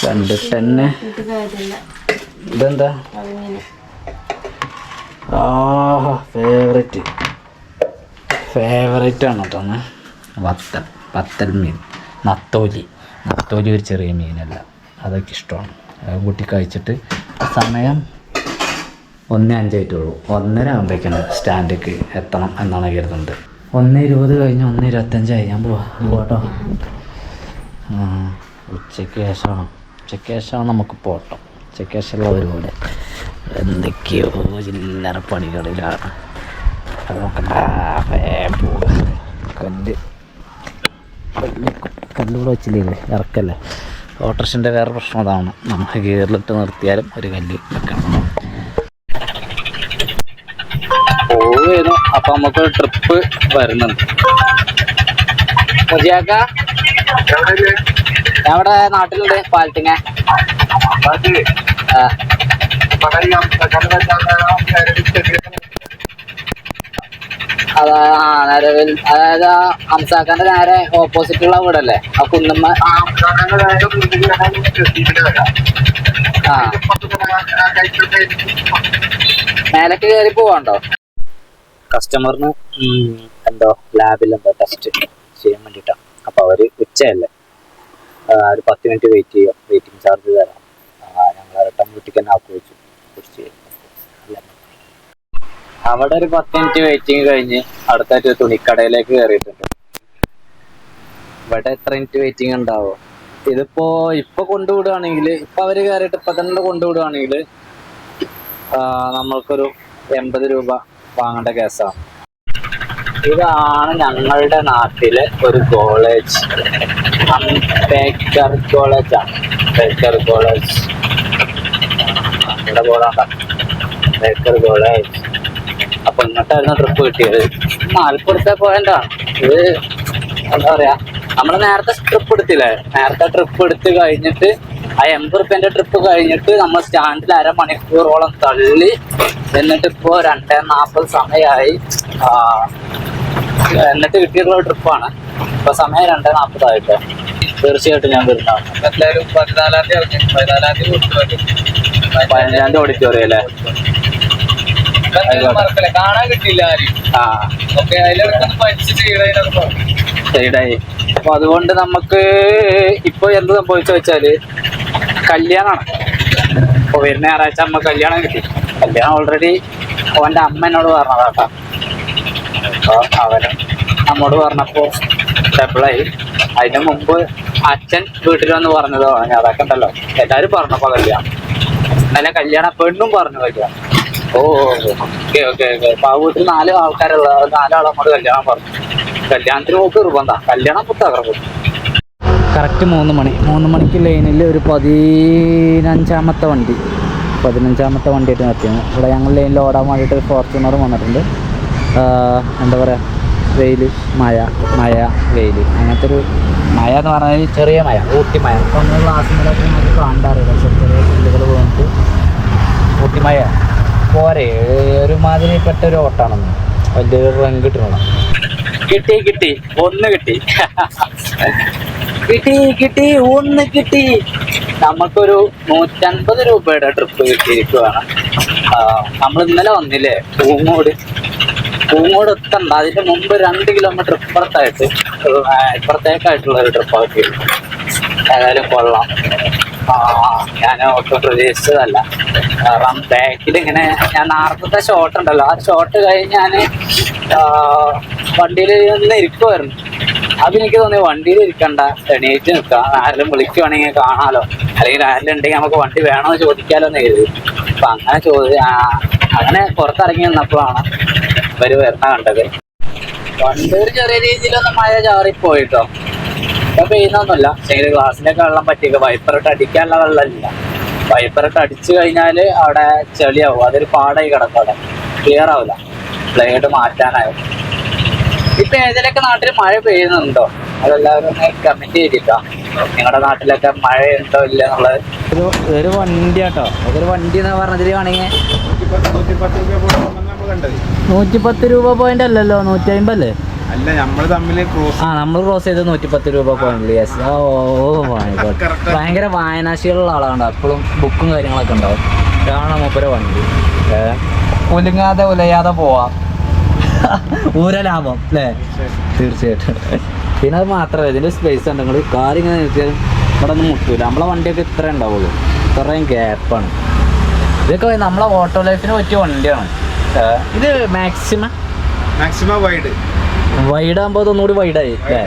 കണ്ടിട്ടന്നെ ഇതെന്താ? ഫേവറേറ്റ് ആണ് കേട്ടോ. വത്തൽ മീൻ, നത്തോലി ഒരു ചെറിയ മീനല്ല, അതൊക്കെ ഇഷ്ടമാണ്. അത് കൂട്ടി കഴിച്ചിട്ട് സമയം 1:05 ആയിട്ടുള്ളൂ. 1:30 ആകുമ്പോഴേക്കാണ് സ്റ്റാൻഡിലേക്ക് എത്തണം എന്നാണ് കരുതുന്നത്. 1:20 കഴിഞ്ഞ് 1:25 ഞാൻ പോട്ടോ. ഉച്ചയ്ക്ക് ശേഷമാണ് നമുക്ക് പോട്ടോ. ഉച്ചയ്ക്ക് ശേഷമുള്ള ഒരുപാട് എന്തൊക്കെയോ ചില്ലറ പണികളിലാണ്. അത് നോക്കണ്ട. കല്ലൂടെ വെച്ചില്ലേ ഇറക്കല്ലേ. ഓട്ടോറിക്ഷൻ്റെ വേറെ പ്രശ്നം അതാണ്, നമുക്ക് ഗിയറിലിട്ട് നിർത്തിയാലും ഒരു കല്ല് വെക്കണം. പോവുകയായിരുന്നു. അപ്പൊ നമുക്കൊരു ട്രിപ്പ് വരുന്നുണ്ട്. മുജിയാക്ക ഞാൻ ഇവിടെ നാട്ടിലുണ്ട്, പാലത്തിങ്ങ. നിലവിൽ അതായത് ഹംസാക്കാന്റെ നേരെ ഓപ്പോസിറ്റുള്ള വീടല്ലേ ആ കുന്നമ്മ. ആ മേലേക്ക് കയറി പോവാണ്ടോ? കസ്റ്റമറിന് എന്തോ ലാബിൽ എന്തോ ടെസ്റ്റ് ചെയ്യാൻ വേണ്ടിയിട്ടാണ്. അപ്പോൾ അവർ ഉച്ചയല്ലേ, ഒരു 10 മിനിറ്റ് വെയിറ്റ് ചെയ്യാം, വെയിറ്റിംഗ് ചാർജ് തരാം. ഞങ്ങൾ റിട്ടേൺ വീട്ടിൽ തന്നെ ആക്കി വെച്ചു. അവിടെ ഒരു 10 മിനിറ്റ് വെയിറ്റിംഗ് കഴിഞ്ഞ് അടുത്തായിട്ട് തുണിക്കടയിലേക്ക് കയറിയിട്ടുണ്ട്. ഇവിടെ എത്ര മിനിറ്റ് വെയിറ്റിംഗ് ഉണ്ടാവോ? ഇപ്പൊ കൊണ്ടുവിടുകയാണെങ്കിൽ, ഇപ്പൊ അവര് കയറിയിട്ട് ഇപ്പൊ തന്നെ കൊണ്ടുവിടുകയാണെങ്കിൽ നമ്മൾക്കൊരു 80 രൂപ വാങ്ങേണ്ട കേസാണ്. ഇതാണ് ഞങ്ങളുടെ നാട്ടിലെ ഒരു കോളേജ്. ബേക്കർ കോളേജാണ്. ബേക്കർ കോളേജ് ഇവിടെ പോകണ്ട. Baker college. അപ്പൊ ഇങ്ങോട്ടായിരുന്നു ട്രിപ്പ് കിട്ടിയത്. 40 രൂപ പോയിന്റാണ് ഇത്. എന്താ പറയാ, നമ്മള് നേരത്തെ ട്രിപ്പ് എടുത്തില്ലേ, നേരത്തെ ട്രിപ്പ് എടുത്ത് കഴിഞ്ഞിട്ട് ആ 80 റുപ്യന്റെ ട്രിപ്പ് കഴിഞ്ഞിട്ട് നമ്മൾ സ്റ്റാൻഡിൽ അരമണിക്കൂറോളം തള്ളി. എന്നിട്ട് ഇപ്പോ 2:40 സമയമായി. എന്നിട്ട് കിട്ടിയിട്ടുള്ള ട്രിപ്പാണ്. ഇപ്പൊ സമയം 2:40 ആയിട്ടോ. തീർച്ചയായിട്ടും ഞാൻ വരുന്നതാണ്. എന്തായാലും 14-ാം തീയതി 15-ാം തീയതി ഓഡിറ്റോറിയം അല്ലേ? കാണാൻ കിട്ടിയില്ല ആരും. സൈഡായി. അപ്പൊ അതുകൊണ്ട് നമുക്ക് ഇപ്പൊ എന്ത് സംഭവിച്ചു വെച്ചാല് കല്യാണമാണ്. ഇപ്പൊ വരുന്ന ഞായറാഴ്ച അമ്മ കല്യാണം കിട്ടി. കല്യാണം ഓൾറെഡി അവന്റെ അമ്മ എന്നോട് പറഞ്ഞതാട്ടാ. അപ്പൊ അവനും നമ്മോട് പറഞ്ഞപ്പോ ഡബിളായി. അതിന് മുമ്പ് അച്ഛൻ വീട്ടിൽ വന്ന് പറഞ്ഞതോ ഞാൻ അതൊക്കെ ഉണ്ടല്ലോ, എല്ലാരും പറഞ്ഞപ്പോ കല്യാണം. നല്ല കല്യാണം പെണ്ണും പറഞ്ഞു കല്യാണം. ഓക്കെ. അപ്പൊ ആ വീട്ടിൽ 4 ആൾക്കാരുള്ള 4 ആൾ നമ്മോട് കല്യാണം പറഞ്ഞു. കല്യാണത്തിന് പോക്ക് നിർബന്ധം. കല്യാണം പുത്തകർക്കും. കറക്റ്റ് 3 മണിക്ക് ലൈനിൽ ഒരു 15-ാമത്തെ വണ്ടിയായിട്ട് നിർത്തിയാണ്. ഇവിടെ ഞങ്ങൾ ലൈനിൽ ഓടാൻ വേണ്ടിയിട്ട് ഫോർച്യൂണർ വന്നിട്ടുണ്ട്. എന്താ പറയുക, വെയിൽ, മഴ, വെയിൽ, അങ്ങനത്തെ ഒരു മഴ എന്ന് പറഞ്ഞാൽ ചെറിയ മഴ, ഊട്ടി മഴ. അപ്പോൾ നമ്മൾ ക്ലാസ്സിലൊക്കെ നമുക്ക് കാണാറില്ല, ചെറിയ പുല്ലുകൾ പോയിട്ട് ഊട്ടി മഴ പോരെ. ഒരുമാതിരിപ്പെട്ട ഒരു ഓട്ടാണെന്ന്, വലിയൊരു റൺ കിട്ടണം. കിട്ടി ഒന്ന് കിട്ടി. നമുക്കൊരു 150 രൂപയുടെ ട്രിപ്പ് കിട്ടിയിരിക്കുകയാണ്. നമ്മൾ ഇന്നലെ വന്നില്ലേ പൂങ്ങോട് എത്തണ്ട, അതിന്റെ മുമ്പ് 2 കിലോമീറ്റർ ഇപ്പുറത്തേക്കായിട്ടുള്ള ഒരു ട്രിപ്പ് ആക്കി. ഏതായാലും കൊള്ളാം. ഞാൻ ഒട്ടും പ്രതീക്ഷിച്ചതല്ല. കാരണം ബാക്കിൽ ഇങ്ങനെ ഞാൻ നേരത്തെ ഷോട്ട് ഉണ്ടല്ലോ, ആ ഷോട്ട് കഴിഞ്ഞ് ഞാൻ വണ്ടിയിൽ നിന്ന് ഇരിക്കുമായിരുന്നു. അതെനിക്ക് തോന്നി വണ്ടിയിൽ ഇരിക്കണ്ട, എണീറ്റ് നിൽക്കാം, ആരെങ്കിലും വിളിക്കുവാണെങ്കിൽ കാണാലോ, അല്ലെങ്കിൽ ആരെങ്കിലും ഉണ്ടെങ്കിൽ നമുക്ക് വണ്ടി വേണമെന്ന് ചോദിക്കാലോ എന്ന് കരുതി. അപ്പൊ അങ്ങനെ പുറത്തിറങ്ങി നിന്നപ്പോഴാണ് ഇവര് വരുന്ന കണ്ടത്. വണ്ടൂർ ചെറിയ രീതിയിലൊന്ന് മഴ ചാറിപ്പോയിട്ടോ. ഇപ്പൊ പെയ്യുന്നൊന്നുമില്ല. പക്ഷേ ഗ്ലാസ്സിലേക്ക് വെള്ളം പറ്റിയൊക്കെ വൈപ്പറിട്ട് അടിക്കാനുള്ള വെള്ളമില്ല. വൈപ്പറിട്ട് അടിച്ചു കഴിഞ്ഞാല് അവിടെ ചെളിയാവും. അതൊരു പാടായി കിടക്കും, അവിടെ ക്ലിയർ ആവില്ല. ബ്ലേഡ് മാറ്റാനാവും. ഇപ്പൊ ഏതിലൊക്കെ നാട്ടിൽ മഴ പെയ്യുന്നുണ്ടോ അതെല്ലാവരും ഒന്ന് കമന്റ് ചെയ്തിട്ടോ. നിങ്ങളുടെ നാട്ടിലൊക്കെ മഴ ഉണ്ടോ ഇല്ല എന്നുള്ളത്. ഒരു വണ്ടിയാട്ടോ, അതൊരു വണ്ടി എന്ന് പറഞ്ഞതിൽ വേണമെങ്കിൽ 110 രൂപ പോയിന്റ് അല്ലല്ലോ, 150 അല്ലേ? അല്ല, നമ്മൾ ക്രോസ് ചെയ്ത് 110 രൂപ പോയിന്റ്. യെസ്. ഭയങ്കര വായനാശികളുള്ള ആളാണ്. എപ്പോഴും ബുക്കും കാര്യങ്ങളൊക്കെ ഉണ്ടാവും. ഇതാണ് മൂപ്പര വണ്ടി. ഉലുങ്ങാതെ ഉലയാതെ പോവാം. ഊര ലാഭം അല്ലേ? തീർച്ചയായിട്ടും. പിന്നെ അത് മാത്രമല്ല, ഇതിൻ്റെ സ്പേസ് ഉണ്ടെങ്കിൽ കാർ ഇങ്ങനെ നിർത്തിയാലും ഇവിടെ ഒന്നും മുട്ടൂല. നമ്മളെ വണ്ടിയൊക്കെ ഇത്ര ഉണ്ടാവുള്ളൂ, ഇത്രയും ഗ്യാപ്പാണ്. ഇതൊക്കെ നമ്മളെ ഓട്ടോ ലൈഫിന് പറ്റിയ വണ്ടിയാണ്. ഇത് മാക്സിമം വൈഡ് ആകുമ്പോൾ അതൊന്നുകൂടി വൈഡായി അല്ലേ?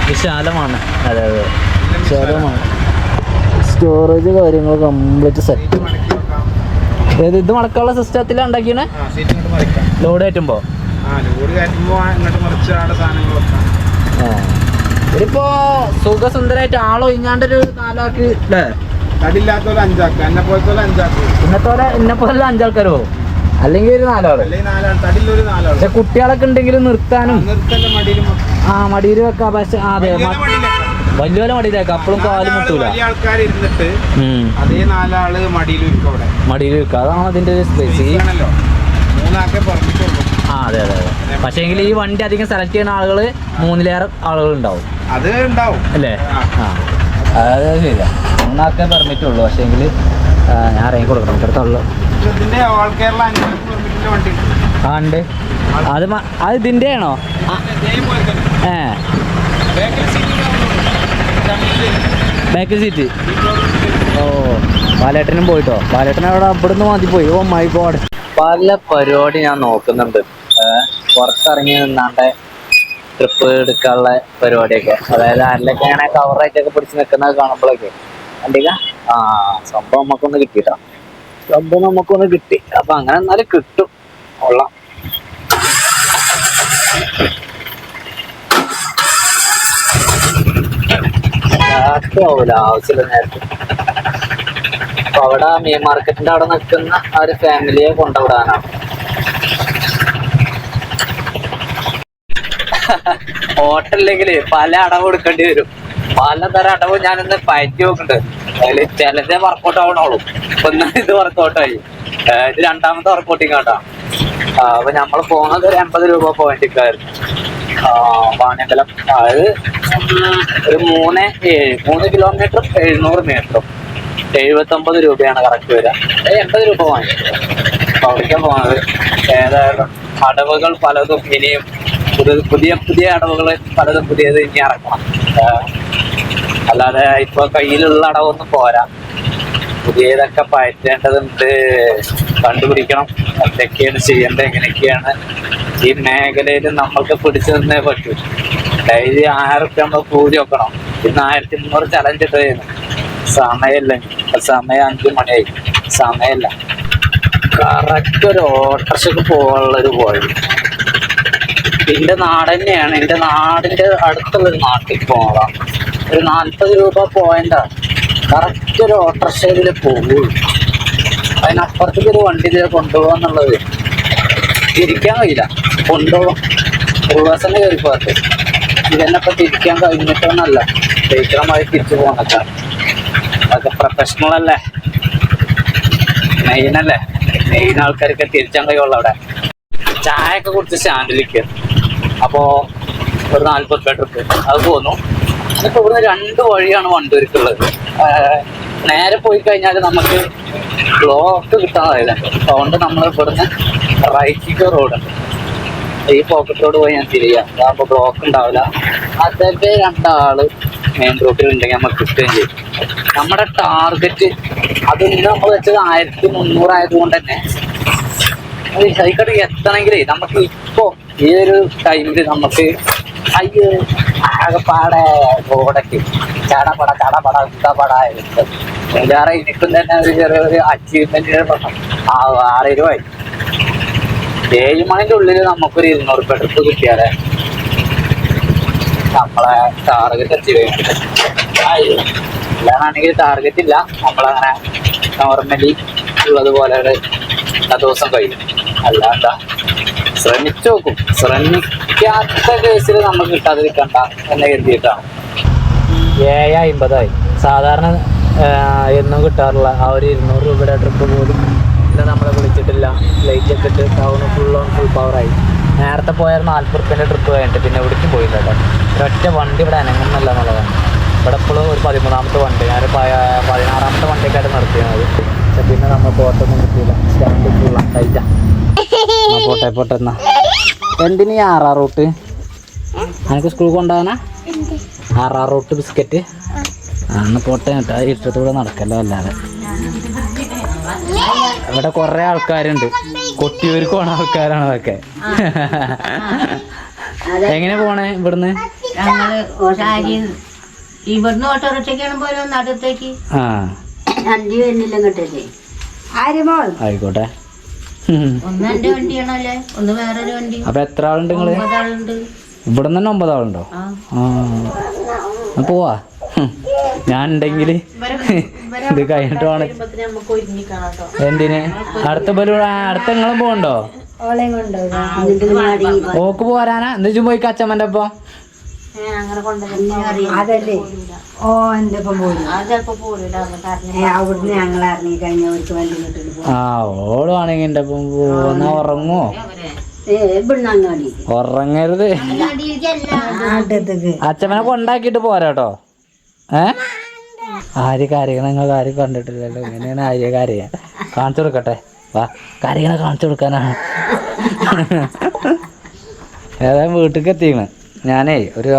വിശാലമാണ്. അതെ, വിശാലമാണ്. സ്റ്റോറേജ് കാര്യങ്ങൾ കംപ്ലീറ്റ് സെറ്റ്. ഇത് മടക്കാനുള്ള സിസ്റ്റത്തിലാണ് ഉണ്ടാക്കിയത്. ലോഡ് കയറ്റുമ്പോ ഇതിപ്പോ സുഖസുന്ദരായിട്ട് ആളൊഴിഞ്ഞാണ്ടൊരു 4 ആൾക്ക് അല്ലേ? എന്നെ പോലെ 5 ആൾക്കാരോ, അല്ലെങ്കിൽ ഒരു 4 ആള്. പക്ഷെ കുട്ടികളൊക്കെ ഉണ്ടെങ്കിലും നിർത്താനും മടിയിൽ വെക്കാം. പക്ഷെ അതെ, വലിയ മടിയിൽ വെക്കാം. അപ്പോഴും കാല് മുട്ടൂല. മടിയിൽ വെക്കാം. അതാണ് അതിന്റെ ഒരു സ്പേസ്. അതെ. പക്ഷേ എങ്കിൽ ഈ വണ്ടി അധികം സെലക്ട് ചെയ്യുന്ന ആളുകൾ 3-ലേറെ ആളുകൾ ഉണ്ടാവും. അത് ഉണ്ടാവും അല്ലേ? അതെ, ശരിയാ. ഒന്നാക്കാൻ പെർമിറ്റ് ഉള്ളൂ. പക്ഷേ എങ്കിൽ ഞാൻ ഇറങ്ങി കൊടുക്കണം. ഇവിടുത്തുള്ളൂ ആ ഉണ്ട്. അത് ഇതിൻ്റെ ആണോ? Back seat. ഓ പാലേട്ടനും പോയിട്ടോ. പാലേട്ടൻ അവിടെ ഇവിടുന്ന് മതി പോയി. Oh my god. പല പരിപാടി ഞാൻ നോക്കുന്നുണ്ട്. പുറത്തിറങ്ങി നിന്നാണ്ട് ട്രിപ്പ് എടുക്കാനുള്ള പരിപാടിയൊക്കെ. അതായത് ആരിലൊക്കെ അങ്ങനെ കവറായിട്ടൊക്കെ പിടിച്ച് നിൽക്കുന്നത് കാണുമ്പോഴൊക്കെ കണ്ടില്ല. സംഭവം നമുക്കൊന്ന് കിട്ടിട്ടോ. സംഭവം നമുക്കൊന്ന് കിട്ടി. അപ്പൊ അങ്ങനെ എന്നാലും കിട്ടും. കൊള്ളാം. ആവില്ല ആവശ്യമില്ല നേരത്തെ. അപ്പൊ അവിടെ മീൻ മാർക്കറ്റിന്റെ അവിടെ നിൽക്കുന്ന ആ ഒരു ഫാമിലിയെ കൊണ്ടുവിടാനാണ്. ഹോട്ടലിലെങ്കിൽ പല അടവ് കൊടുക്കേണ്ടി വരും. പലതരം അടവ് ഞാനിന്ന് പയറ്റി നോക്കുന്നുണ്ട്. അതിൽ ചിലതേ വർക്കൗട്ട് ആവണോളൂ. ഒന്ന് ഇത് വർക്കൗട്ടായി. ഇത് രണ്ടാമത്തെ വർക്കൗട്ടിങ് കേട്ടോ. അപ്പൊ നമ്മൾ പോകുന്നത് ഒരു 80 രൂപ പോയിന്റിക്കായിരുന്നു. വാണിയമ്പലം. അത് ഒരു 3 കിലോമീറ്ററും 700 മീറ്ററും 79 രൂപയാണ് കറക്റ്റ് വരിക. 80 രൂപ വാങ്ങി. അപ്പൊ അവിടേക്കാണ് പോകുന്നത്. ഏതായാലും അടവുകൾ പലതും ഇനിയും പുതിയ അടവുകൾ പലതും പുതിയത് ഇനി ഇറക്കണം. അല്ലാതെ ഇപ്പൊ കയ്യിലുള്ള അടവൊന്നും പോരാ. പുതിയതൊക്കെ പയറ്റേണ്ടതുണ്ട്. കണ്ടുപിടിക്കണം എന്തൊക്കെയാണ് ചെയ്യേണ്ടത്, എങ്ങനെയൊക്കെയാണ്. ഈ മേഖലയിൽ നമ്മൾക്ക് പിടിച്ചു നിന്നേ പറ്റൂ. ഡെയിലി 1000 റുപ്യ നമ്മൾ കൂലി വെക്കണം. ഇന്ന് 1300 ചലഞ്ച് ഇട്ട് ചെയ്യുന്നു. സമയമില്ല. സമയം 5 മണിയായി. സമയമില്ല. കറക്റ്റ് ഒരു ഓട്ടോറിക്ഷക്ക് പോകാനുള്ളൊരു വഴി. എന്റെ നാട് തന്നെയാണ്. എന്റെ നാടിന്റെ അടുത്തുള്ളൊരു നാട്ടിൽ പോകാം. ഒരു 40 രൂപ പോയിന്റാ. കറക്റ്റ് ഒരു ഓട്ടോറിക്ഷയിൽ പോകുള്ളൂ. അതിനപ്പുറത്തേക്ക് ഒരു വണ്ടി കൊണ്ടുപോകാന്നുള്ളത് തിരിക്കാൻ കഴിയില്ല. കൊണ്ടുപോകാം. ഉൾവാസന്റെ കയറി പോകട്ടെ. ഇതെന്നെപ്പം തിരിക്കാൻ കഴിഞ്ഞിട്ടൊന്നല്ല. ശീഘ്രമായി തിരിച്ചു പോകുന്നൊക്കെ. അതൊക്കെ പ്രൊഫഷണൽ അല്ലേ, മെയിനല്ലേ. മെയിൻ ആൾക്കാരൊക്കെ തിരിച്ചാൻ കഴിയുള്ളൂ. അവിടെ ചായ ഒക്കെ കുടിച്ച് സ്റ്റാൻഡിലേക്ക്. അപ്പോൾ ഒരു 40 റുപ്യ ട്രിപ്പ് അത് പോന്നു. എന്നിട്ട് ഇവിടുന്ന് 2 വഴിയാണ് വണ്ടൂർക്കുള്ളത്. നേരെ പോയി കഴിഞ്ഞാൽ നമുക്ക് ബ്ലോക്ക് കിട്ടാതായില്ല. അതുകൊണ്ട് നമ്മൾ ഇവിടുന്ന് റൈറ്റിക്ക് റോഡുണ്ട്. ഈ പോക്കറ്റ് റോഡ് പോയി ഞാൻ തിരിയാം. അതാകുമ്പോൾ ബ്ലോക്ക് ഉണ്ടാവില്ല. അതേ 2 ആള് മെയിൻ റോഡിലുണ്ടെങ്കിൽ നമുക്ക് കിട്ടുകയും ചെയ്യും. നമ്മുടെ ടാർഗറ്റ് അത് ഇന്ന് നമ്മൾ വെച്ചത് 1300 ആയതുകൊണ്ട് തന്നെ സൈക്കിൾ എത്തണമെങ്കിലേ നമുക്ക് ഇപ്പോ ഈ ഒരു ടൈമിൽ നമുക്ക് ആകെപ്പാടെ റോഡൊക്കെ ചടപട ഇഷ്ടപട വേറെ എനിക്കും തന്നെ ഒരു ചെറിയൊരു അച്ചീവ്മെന്റിന്റെ പ്രശ്നം. 6 രൂപയായി. 7 മണിന്റെ ഉള്ളിൽ നമുക്കൊരു 200 റുപ്യ ട്രിപ്പ് കിട്ടിയാലേ നമ്മളെ ടാർഗറ്റ് അച്ചീവ് ചെയ്യാൻ. അല്ലാതാണെങ്കിൽ ടാർഗറ്റ് ഇല്ല. നമ്മളങ്ങനെ നോർമലി ഉള്ളതുപോലെ എല്ലാ ദിവസം കഴിയും. അല്ലാണ്ട ശ്രമിച്ചു നോക്കും. ശ്രമിക്കാത്ത കേസിൽ നമുക്ക് കിട്ടാതിരിക്കണ്ട എന്ന് കരുതിയിട്ടാണ്. 7:50 സാധാരണ എന്നും കിട്ടാറുള്ള ആ ഒരു 200 രൂപയുടെ ട്രിപ്പ് പോലും ഇന്ന് നമ്മളെ വിളിച്ചിട്ടില്ല. ലൈറ്റ് ഒക്കെ ഇട്ട് ടൗൺ ഫുൾ പവറായി. നേരത്തെ പോയാൽ 40 റുപ്യൻ്റെ ട്രിപ്പ് കഴിഞ്ഞിട്ട് പിന്നെ എവിടേക്കും പോയില്ല കേട്ടോ. ഒരൊറ്റ വണ്ടി ഇവിടെ അനങ്ങുന്നില്ല എന്നുള്ളതാണ്. ഇവിടെ ഇപ്പോഴും ഒരു 13ാമത്തെ വണ്ടി, ഞാൻ 16ാമത്തെ വണ്ടിയൊക്കെയായിട്ട് നിർത്തിയത്. പക്ഷെ പിന്നെ നമ്മൾ പോട്ടൊന്നും കിട്ടിയില്ല. സ്റ്റാൻഡ് ഫുള്ള കഴിച്ചാ പോട്ടെ എന്നാ. എന്തിനീ 6 റൂട്ട്? എനിക്ക് സ്കൂൾ കൊണ്ടുപോകാനാ 6 റൂട്ട് ബിസ്ക്കറ്റ്. അന്ന് പോട്ടെ കേട്ടോ. ഇഷ്ടത്തൂടെ നടക്കല്ലോ. അല്ലാതെ ഇവിടെ കുറെ ആൾക്കാരുണ്ട്. കൊട്ടിയൂർക്ക് പോണ ആൾക്കാരാണ് അതൊക്കെ. എങ്ങനെ പോണേ ഇവിടുന്ന്? ഇവിടുന്ന് ഓട്ടോറിക്ഷയ്ക്കാണ് പോലും നടുത്തേക്ക്. ആയിക്കോട്ടെ. ഒന്ന് എന്റെ വണ്ടിയാണല്ലേ, ഒന്ന് വേറൊരു വണ്ടി. അപ്പൊ എത്ര ആളുണ്ട് നിങ്ങള്? 9 ആളുണ്ട്. ഇവിടെ തന്നെ 9 ആളുണ്ടോ? പോവാ. ഞാൻ ഉണ്ടെങ്കിൽ ഇത് കഴിഞ്ഞിട്ട് വേണം. എന്തിന്? അടുത്ത നിങ്ങളും പോകണ്ടോ? ഓക്ക് പോരാനാ? എന്താ പോയി കച്ചമ്മന്റെ ഒപ്പം? അതല്ലേ ഓ എന്റെ ഒപ്പം പോലും അവിടുന്ന് ഞങ്ങൾ ഇറങ്ങി കഴിഞ്ഞവർക്ക് വണ്ടി കിട്ടും. ഓടുവാണെങ്കിൽ എന്റെ ഒപ്പം പോന്നാ ഉറങ്ങുവോ? ഉറങ്ങരുത്. അച്ഛമ്മനെ കൊണ്ടാക്കിട്ട് പോരാട്ടോ. ആര്യ കാര്യങ്ങൾ നിങ്ങൾ ആരും കണ്ടിട്ടില്ലല്ലോ. ഇങ്ങനെയാണ് ആര്യ കാര്യ. കാണിച്ചു കൊടുക്കട്ടെ, വാ കാര്യങ്ങളെ കാണിച്ചു കൊടുക്കാനാണ്. ഏതായാലും വീട്ടിലേക്ക് എത്തിക്കണ്. ഞാനേ ഒരു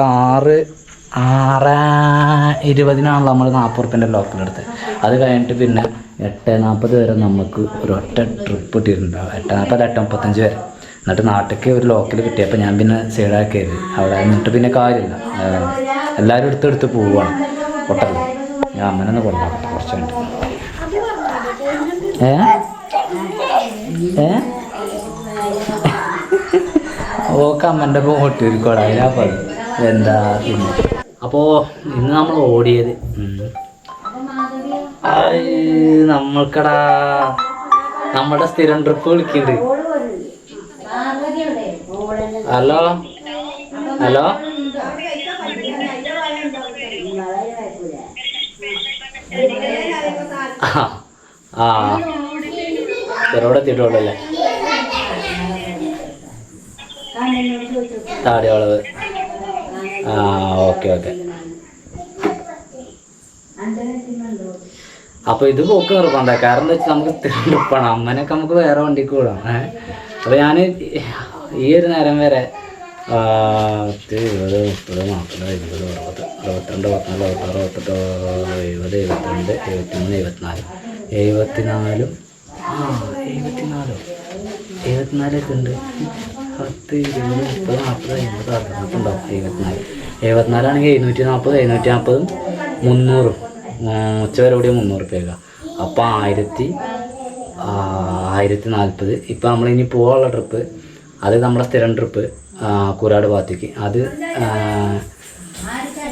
6:20 നമ്മൾ 40 റുപ്യൻ്റെ ലോക്കലെടുത്ത്. അത് കഴിഞ്ഞിട്ട് പിന്നെ 8:40 വരെ നമുക്ക് ഒരൊറ്റ ട്രിപ്പ് ഇട്ടിട്ടുണ്ടാവും. 8:40 8:35 വരെ. എന്നിട്ട് നാട്ടിലേക്ക് ഒരു ലോക്കൽ കിട്ടിയപ്പോൾ ഞാൻ പിന്നെ സൈഡാക്കിയത് അവിടെ. എന്നിട്ട് പിന്നെ കാര്യമില്ല, എല്ലാവരും എടുത്തെടുത്ത് പോവുകയാണ് ഹോട്ടലിൽ. ഞാൻ അമ്മനൊന്ന് കൊണ്ടാകട്ടെ കുറച്ച് കഴിഞ്ഞിട്ട്. ഓക്കെ അമ്മൻ്റെ പോട്ടിരിക്കോടാ അതിനാ പറയും എന്താ പിന്നെ. അപ്പോൾ ഇന്ന് നമ്മൾ ഓടിയത് നമ്മൾക്കടാ നമ്മുടെ സ്ഥിരം ട്രിപ്പ് വിളിക്കുന്നുണ്ട്. ഹലോ ഹലോ ആ ചെറുവിടെ എത്തിയിട്ടുള്ളല്ലേ താടി വളവ്. ആ ഓക്കെ ഓക്കെ. അപ്പോൾ ഇത് പോക്ക് നിർബന്ധം. കാരണം എന്താ വെച്ചാൽ നമുക്ക് സ്ഥിരം ട്രിപ്പാണ്. അമ്മനൊക്കെ നമുക്ക് വേറെ വണ്ടിക്ക് വിടാം. അപ്പോൾ ഞാൻ ഈ ഒരു നേരം വരെ 10, 20, 30, 40, 50, 60, 62, 64, 66, 67, 72, 73, 74, 74 ഉണ്ട്. 10, 20, 30, 40, 50, 60 ഉണ്ടാവും. 74 ആണെങ്കിൽ 740, 740, 300 ഉച്ചവരെ കൂടി 300 റുപ്യക്ക. അപ്പോൾ 1040. ഇപ്പം നമ്മളിനി പോകാനുള്ള ട്രിപ്പ് അത് നമ്മുടെ സ്ഥിരം ട്രിപ്പ് കൂരാട് ഭാഗത്തേക്ക്. അത്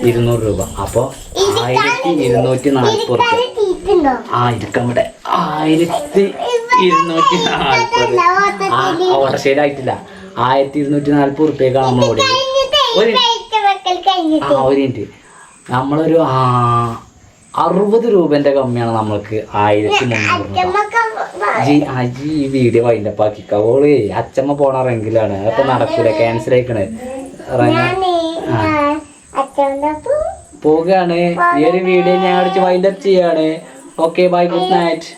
200 രൂപ. അപ്പോൾ 1240 റുപ്യ. ഇരിക്കാൻ ഇവിടെ 1240. ഓട്ടർഷയിലായിട്ടില്ല. 1240 റുപ്യക്കാണ് നമ്മൾ ഓടിയത്. ഒരു മിനിറ്റ്. നമ്മളൊരു 60 രൂപേൻ്റെ കമ്മിയാണ് നമ്മൾക്ക് 1300. ഈ വീഡിയോ വൈൻഡപ്പ് ആക്കിക്കോളേ. അച്ഛമ്മ പോണ റെങ്കിലാണ്. അപ്പൊ നടക്കൂല, ക്യാൻസൽ ആയിക്കണേ. പോവുകയാണ്. ഈ ഒരു വീഡിയോ ഞാൻ അടിച്ച് വൈൻഡപ്പ് ചെയ്യാണ്. Okay bye, good night.